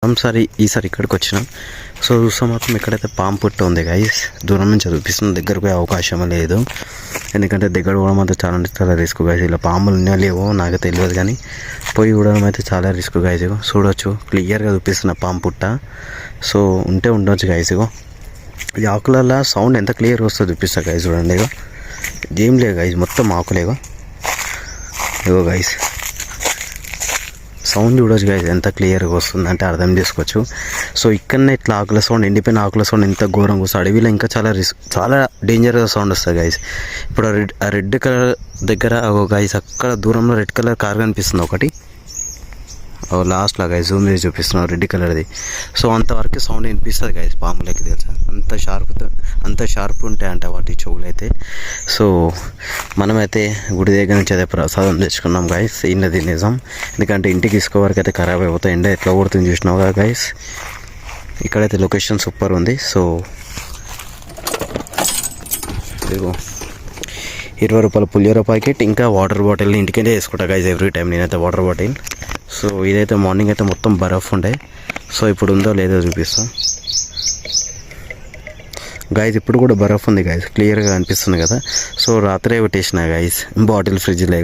ఈసారి ఇక్కడికి వచ్చినాం. సో చూస్తే మాత్రం ఇక్కడైతే పాము పుట్ట ఉంది గైస్. దూరం నుంచి చూపిస్తుంది, దగ్గర పోయే అవకాశం లేదు. ఎందుకంటే దగ్గర పోవడం అయితే చాలా రిస్క్ గైస్. ఇలా పాములు ఉన్నాయో లేవో నాకు తెలియదు, కానీ పోయి చూడడం అయితే చాలా రిస్క్ గైస్. ఇగో చూడొచ్చు, క్లియర్గా చూపిస్తున్న పాము పుట్ట. సో ఉంటే ఉండొచ్చు గైస్. ఇగో ఈ ఆకులలో సౌండ్ ఎంత క్లియర్ వస్తుందో చూపిస్తా గైస్. చూడండి, ఇగో ఏం లేదు గైస్, మొత్తం ఆకులేగో. ఇగో గైస్ సౌండ్ చూడవచ్చు గైస్, ఎంత క్లియర్గా వస్తుందంటే అర్థం చేసుకోవచ్చు. సో ఇక్కడనే ఇట్లా ఆకుల సౌండ్, ఎండిపోయిన ఆకుల సౌండ్ ఎంత ఘోరంగా వస్తుంది. అడవిలో ఇంకా చాలా డేంజర్గా సౌండ్ వస్తుంది గైస్. ఇప్పుడు ఆ రెడ్ కలర్ దగ్గర గైస్ అక్కడ దూరంలో రెడ్ కలర్ కార్ కనిపిస్తుంది ఒకటి, లాస్ట్లో గైస్ జూమ్ చేసి చూపిస్తున్నాం రెడ్ కలర్ది. సో అంతవరకు సౌండ్ వినిపిస్తుంది గైస్ పాములకి, తెలుసా? అంత షార్ప్ ఉంటాయంట వాటి చెవులు అయితే. సో మనమైతే గుడి దగ్గర నుంచి అయితే ప్రసాదం తెచ్చుకున్నాం గైస్. ఇన్నది నిజం, ఎందుకంటే ఇంటికి తీసుకోవరకు అయితే ఖరాబ్ అయిపోతాయి. ఎండ ఎట్లా కొడుతుంది చూసినావు కదా గైస్. ఇక్కడైతే లొకేషన్ సూపర్ ఉంది. సో ఇదిగో 20 రూపాయల పులిహోర ప్యాకెట్, ఇంకా వాటర్ బాటిల్ ఇంటికైతే వేసుకుంటా గైస్ ఎవ్రీ టైం నేనైతే వాటర్ బాటిల్. సో ఇదైతే మార్నింగ్ అయితే మొత్తం బరఫ్ ఉండే. సో ఇప్పుడు ఉందో లేదో చూపిస్తాం గైస్. ఇప్పుడు కూడా బరఫ్ ఉంది గైస్, క్లియర్గా అనిపిస్తుంది కదా. సో రాత్రే పెట్టేసిన గైస్ బాటిల్ ఫ్రిడ్జ్లో.